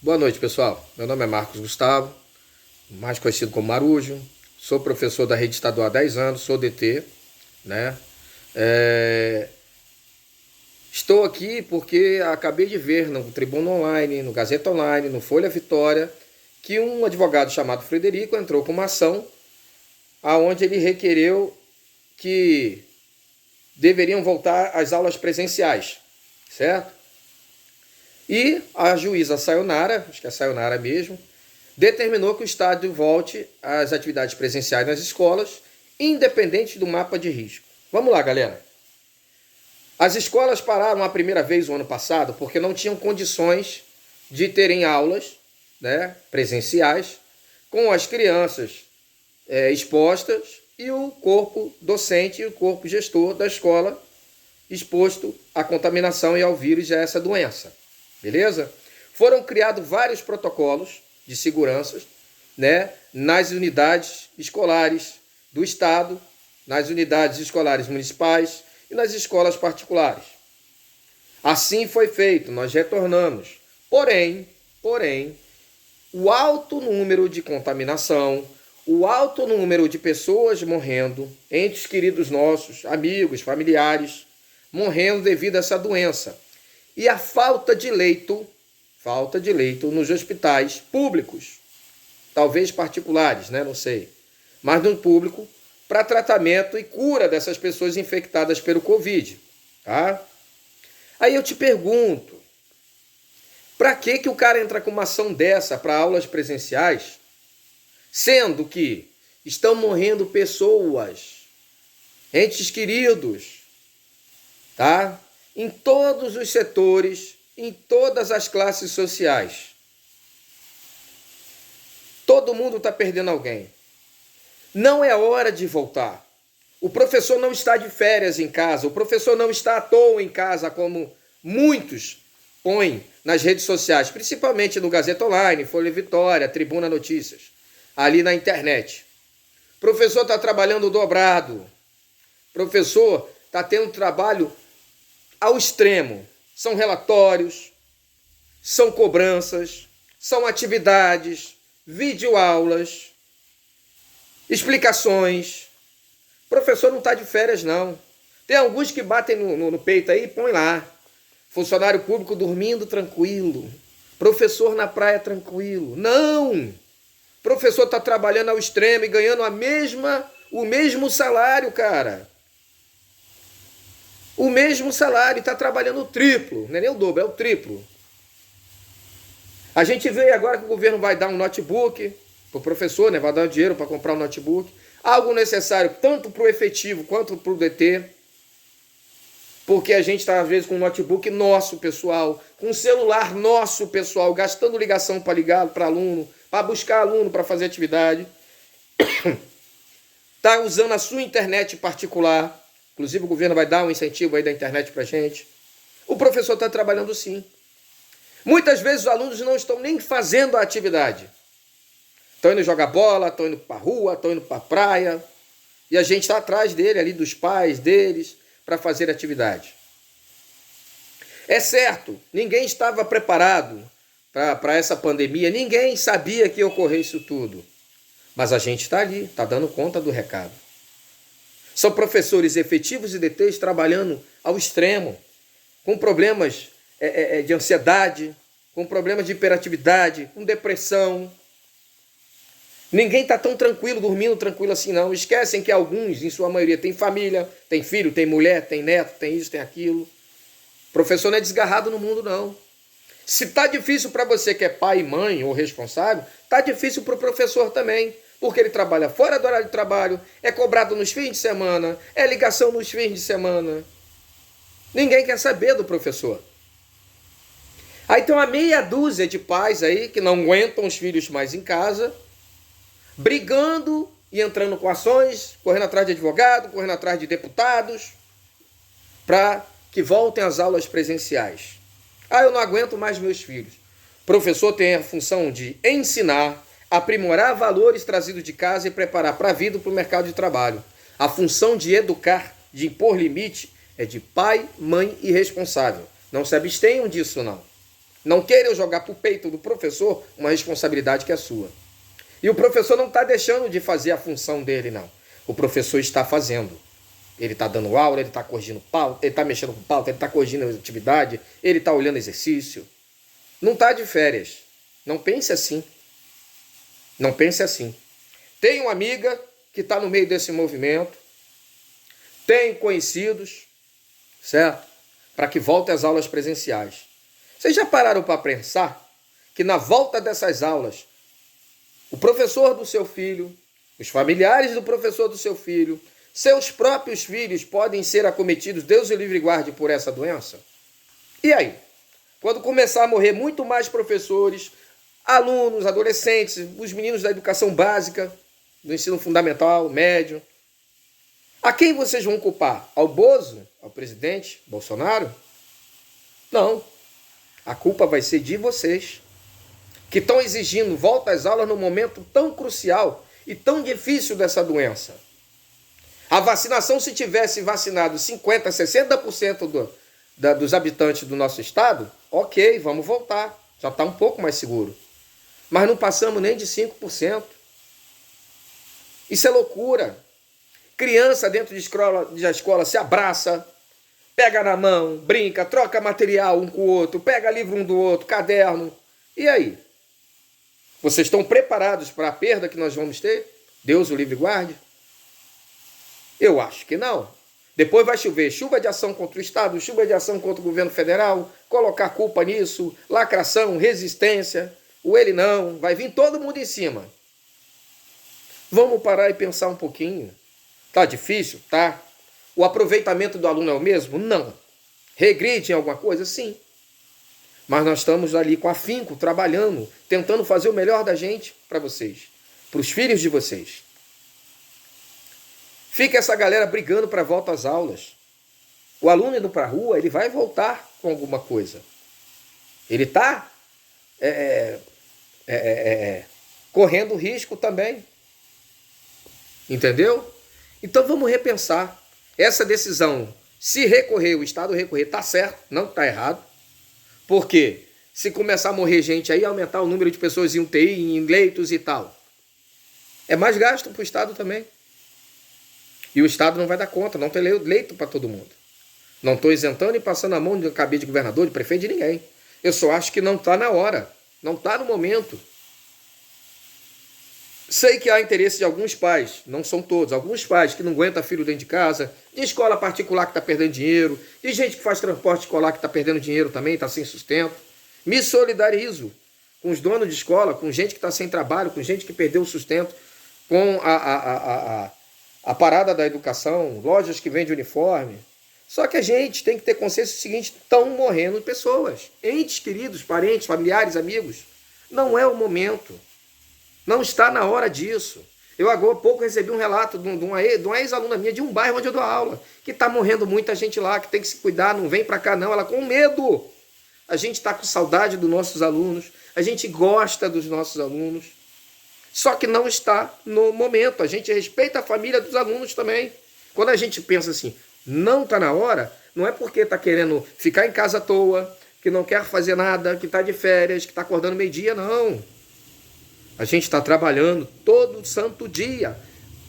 Boa noite, pessoal. Meu nome é Marcos Gustavo, mais conhecido como Marujo. Sou professor da rede estadual há 10 anos, sou DT, né? Estou aqui porque acabei de ver no Tribuna Online, no Gazeta Online, no Folha Vitória, que um advogado chamado Frederico entrou com uma ação aonde ele requereu que deveriam voltar às aulas presenciais, certo? E a juíza Sayonara, acho que é a Sayonara mesmo, determinou que o Estado volte às atividades presenciais nas escolas, independente do mapa de risco. Vamos lá, galera. As escolas pararam a primeira vez o ano passado porque não tinham condições de terem aulas, né, presenciais com as crianças expostas e o corpo docente e o corpo gestor da escola exposto à contaminação e ao vírus e a essa doença. Beleza? Foram criados vários protocolos de segurança, né, nas unidades escolares do Estado, nas unidades escolares municipais e nas escolas particulares. Assim foi feito, nós retornamos. Porém, o alto número de contaminação, o alto número de pessoas morrendo, entes queridos nossos, amigos, familiares, morrendo devido a essa doença. E a falta de leito nos hospitais públicos, talvez particulares, né? Não sei, mas no público, para tratamento e cura dessas pessoas infectadas pelo Covid, tá? Aí eu te pergunto, para que o cara entra com uma ação dessa para aulas presenciais, sendo que estão morrendo pessoas, entes queridos, tá? Em todos os setores, em todas as classes sociais. Todo mundo está perdendo alguém. Não é hora de voltar. O professor não está de férias em casa, o professor não está à toa em casa, como muitos põem nas redes sociais, principalmente no Gazeta Online, Folha Vitória, Tribuna Notícias, ali na internet. O professor está trabalhando dobrado. O professor está tendo trabalho ao extremo. São relatórios, são cobranças, são atividades, videoaulas, explicações. O professor não está de férias, não. Tem alguns que batem no peito aí e põem lá. Funcionário público dormindo tranquilo. Professor na praia tranquilo. Não! Professor está trabalhando ao extremo e ganhando o mesmo salário, cara. O mesmo salário, está trabalhando o triplo, não é nem o dobro, é o triplo. A gente vê agora que o governo vai dar um notebook para o professor, né? Vai dar dinheiro para comprar um notebook. Algo necessário tanto para o efetivo quanto para o DT. Porque a gente está, às vezes, com um notebook nosso, pessoal, com um celular nosso, pessoal, gastando ligação para ligar para aluno, para buscar aluno, para fazer atividade. Está usando a sua internet particular. Inclusive o governo vai dar um incentivo aí da internet para a gente. O professor está trabalhando sim. Muitas vezes os alunos não estão nem fazendo a atividade. Estão indo jogar bola, estão indo para a rua, estão indo para a praia. E a gente está atrás dele, ali dos pais deles, para fazer atividade. É certo, ninguém estava preparado para essa pandemia, ninguém sabia que ia ocorrer isso tudo. Mas a gente está ali, está dando conta do recado. São professores efetivos e DTs trabalhando ao extremo, com problemas de ansiedade, com problemas de hiperatividade, com depressão. Ninguém está tão tranquilo, dormindo tranquilo assim, não. Esquecem que alguns, em sua maioria, têm família, têm filho, têm mulher, têm neto, têm isso, têm aquilo. O professor não é desgarrado no mundo, não. Se está difícil para você que é pai, mãe ou responsável, está difícil para o professor também. Porque ele trabalha fora do horário de trabalho, é cobrado nos fins de semana, é ligação nos fins de semana. Ninguém quer saber do professor. Aí tem uma meia dúzia de pais aí que não aguentam os filhos mais em casa, brigando e entrando com ações, correndo atrás de advogado, correndo atrás de deputados, para que voltem às aulas presenciais. Eu não aguento mais meus filhos. O professor tem a função de ensinar, aprimorar valores trazidos de casa e preparar para a vida e para o mercado de trabalho. A função de educar, de impor limite, é de pai, mãe e responsável. Não se abstenham disso, não. Não queiram jogar para o peito do professor uma responsabilidade que é sua. E o professor não está deixando de fazer a função dele, não. O professor está fazendo. Ele está dando aula, ele está corrigindo pauta, ele está mexendo com pauta, ele está corrigindo atividade, ele está olhando exercício. Não está de férias. Não pense assim. Não pense assim. Tem uma amiga que está no meio desse movimento, tem conhecidos, certo? Para que volte às aulas presenciais. Vocês já pararam para pensar que na volta dessas aulas, o professor do seu filho, os familiares do professor do seu filho, seus próprios filhos podem ser acometidos, Deus o livre e guarde, por essa doença? E aí? Quando começar a morrer muito mais professores, alunos, adolescentes, os meninos da educação básica, do ensino fundamental, médio, a quem vocês vão culpar? Ao Bozo? Ao presidente Bolsonaro? Não. A culpa vai ser de vocês, que estão exigindo volta às aulas num momento tão crucial e tão difícil dessa doença. A vacinação, se tivesse vacinado 50%, 60% dos habitantes do nosso estado, ok, vamos voltar. Já está um pouco mais seguro. Mas não passamos nem de 5%. Isso é loucura. Criança dentro de escola se abraça, pega na mão, brinca, troca material um com o outro, pega livro um do outro, caderno. E aí? Vocês estão preparados para a perda que nós vamos ter? Deus o livre e guarde? Eu acho que não. Depois vai chover chuva de ação contra o Estado, chuva de ação contra o governo federal, colocar culpa nisso, lacração, resistência, o ele não, vai vir todo mundo em cima. Vamos parar e pensar um pouquinho. Tá difícil? Tá. O aproveitamento do aluno é o mesmo? Não. Regride em alguma coisa? Sim. Mas nós estamos ali com afinco, trabalhando, tentando fazer o melhor da gente para vocês, para os filhos de vocês. Fica essa galera brigando para a volta às aulas. O aluno indo para a rua, ele vai voltar com alguma coisa. Ele está correndo risco também. Entendeu? Então vamos repensar. Essa decisão, se recorrer, o Estado recorrer, está certo, não está errado. Porque se começar a morrer gente aí, aumentar o número de pessoas em UTI, em leitos e tal, é mais gasto para o Estado também. E o Estado não vai dar conta, não tem leito para todo mundo. Não estou isentando e passando a mão de cabeça de governador, de prefeito, de ninguém. Eu só acho que não está na hora, não está no momento. Sei que há interesse de alguns pais, não são todos, alguns pais que não aguentam filho dentro de casa, de escola particular que está perdendo dinheiro, de gente que faz transporte escolar que está perdendo dinheiro também, está sem sustento. Me solidarizo com os donos de escola, com gente que está sem trabalho, com gente que perdeu o sustento, com a parada da educação, lojas que vendem uniforme. Só que a gente tem que ter consciência do seguinte: estão morrendo pessoas, entes queridos, parentes, familiares, amigos. Não é o momento. Não está na hora disso. Eu agora há pouco recebi um relato de uma ex-aluna minha de um bairro onde eu dou aula, que está morrendo muita gente lá, que tem que se cuidar, não vem para cá não, ela com medo. A gente está com saudade dos nossos alunos, a gente gosta dos nossos alunos, só que não está no momento. A gente respeita a família dos alunos também. Quando a gente pensa assim, não está na hora, não é porque está querendo ficar em casa à toa, que não quer fazer nada, que está de férias, que está acordando meio-dia, não. A gente está trabalhando todo santo dia,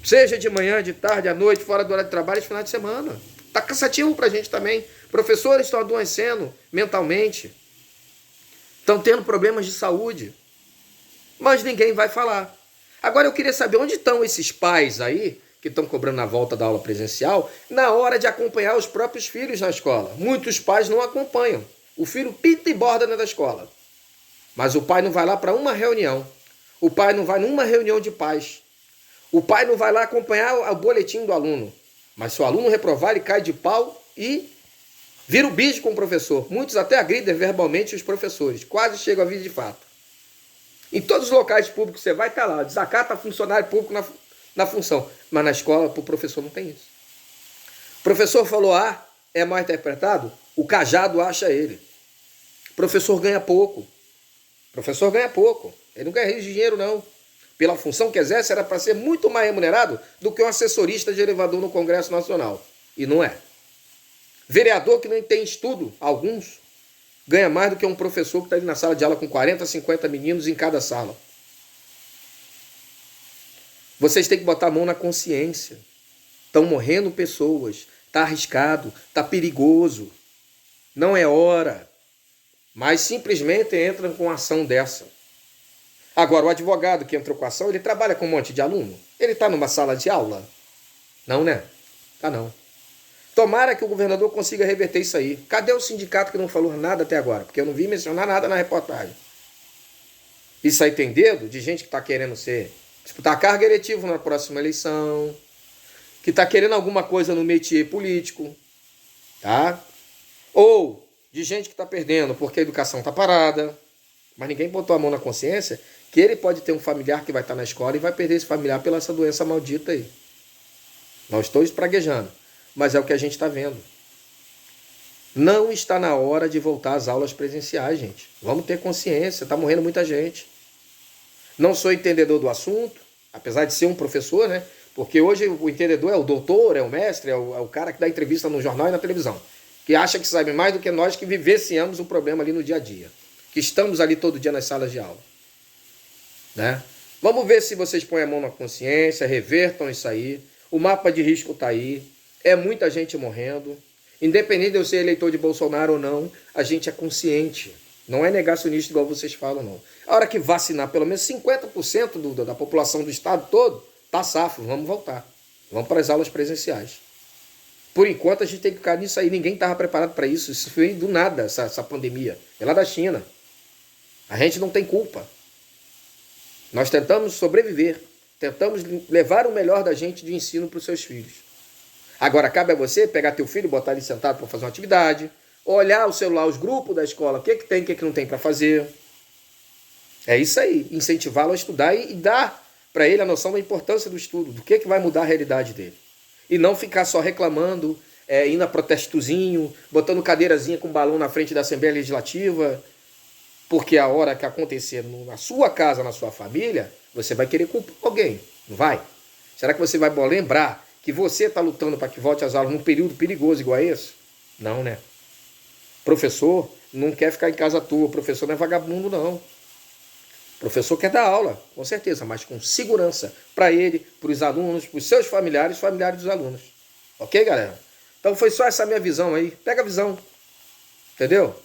seja de manhã, de tarde, à noite, fora do horário de trabalho, de final de semana. Está cansativo para a gente também. Professores estão adoecendo mentalmente, estão tendo problemas de saúde, mas ninguém vai falar. Agora eu queria saber onde estão esses pais aí, que estão cobrando a volta da aula presencial, na hora de acompanhar os próprios filhos na escola. Muitos pais não acompanham. O filho pinta e borda dentro da escola, mas o pai não vai lá para uma reunião. O pai não vai numa reunião de pais. O pai não vai lá acompanhar o boletim do aluno. Mas se o aluno reprovar, ele cai de pau e vira o bicho com o professor. Muitos até agridem verbalmente os professores. Quase chegam a vir de fato. Em todos os locais públicos você vai estar lá. Desacata funcionário público na função. Mas na escola, para o professor, não tem isso. O professor falou A, é mal interpretado, o cajado acha ele. O professor ganha pouco. O professor ganha pouco. Ele não ganha dinheiro, não. Pela função que exerce, era para ser muito mais remunerado do que um assessorista de elevador no Congresso Nacional. E não é. Vereador que nem tem estudo, alguns, ganha mais do que um professor que está ali na sala de aula com 40, 50 meninos em cada sala. Vocês têm que botar a mão na consciência. Estão morrendo pessoas. Está arriscado, está perigoso. Não é hora. Mas simplesmente entram com ação dessa. Agora, o advogado que entrou com a ação, ele trabalha com um monte de aluno? Ele está numa sala de aula? Não, né? Tá não. Tomara que o governador consiga reverter isso aí. Cadê o sindicato que não falou nada até agora? Porque eu não vi mencionar nada na reportagem. Isso aí tem dedo de gente que está querendo disputar cargo eletivo na próxima eleição, que está querendo alguma coisa no métier político, tá? Ou de gente que está perdendo porque a educação está parada, mas ninguém botou a mão na consciência que ele pode ter um familiar que vai estar na escola e vai perder esse familiar pela essa doença maldita aí. Não estou espraguejando, mas é o que a gente está vendo. Não está na hora de voltar às aulas presenciais, gente. Vamos ter consciência, está morrendo muita gente. Não sou entendedor do assunto, apesar de ser um professor, né? Porque hoje o entendedor é o doutor, é o mestre, é o cara que dá entrevista no jornal e na televisão, que acha que sabe mais do que nós que vivenciamos o problema ali no dia a dia, que estamos ali todo dia nas salas de aula, né? Vamos ver se vocês põem a mão na consciência, revertam isso aí. O mapa de risco está aí, é muita gente morrendo. Independente de eu ser eleitor de Bolsonaro ou não, a gente é consciente. Não é negacionista igual vocês falam, não. A hora que vacinar pelo menos 50% da população do estado todo, tá safo, vamos voltar. Vamos para as aulas presenciais. Por enquanto a gente tem que ficar nisso aí. Ninguém estava preparado para isso. Isso foi do nada, essa pandemia. É lá da China. A gente não tem culpa. Nós tentamos sobreviver. Tentamos levar o melhor da gente de ensino para os seus filhos. Agora, cabe a você pegar teu filho e botar ele sentado para fazer uma atividade, olhar o celular, os grupos da escola, o que tem, o que não tem para fazer. É isso aí, incentivá-lo a estudar e dar para ele a noção da importância do estudo, do que vai mudar a realidade dele. E não ficar só reclamando, indo a protestozinho, botando cadeirazinha com balão na frente da Assembleia Legislativa, porque a hora que acontecer na sua casa, na sua família, você vai querer culpar alguém, não vai? Será que você vai lembrar que você está lutando para que volte às aulas num período perigoso igual a esse? Não, né? Professor não quer ficar em casa à toa, professor não é vagabundo, não. Professor quer dar aula, com certeza, mas com segurança para ele, para os alunos, para os seus familiares, familiares dos alunos. Ok, galera? Então foi só essa minha visão aí. Pega a visão. Entendeu?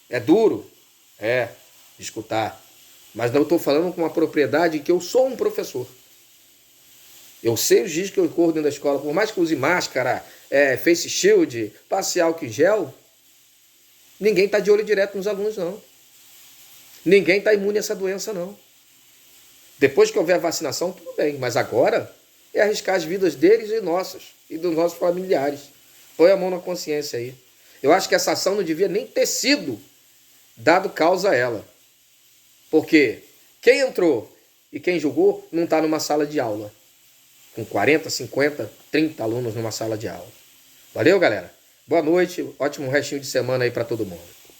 É duro? É, de escutar. Mas não estou falando com uma propriedade que eu sou um professor. Eu sei os dias que eu corro dentro da escola, por mais que use máscara, face shield, passe álcool em gel, ninguém está de olho direto nos alunos, não. Ninguém está imune a essa doença, não. Depois que houver vacinação, tudo bem. Mas agora é arriscar as vidas deles e nossas, e dos nossos familiares. Põe a mão na consciência aí. Eu acho que essa ação não devia nem ter sido dado causa a ela. Porque quem entrou e quem julgou não está numa sala de aula. Com 40, 50, 30 alunos numa sala de aula. Valeu, galera? Boa noite, ótimo restinho de semana aí para todo mundo.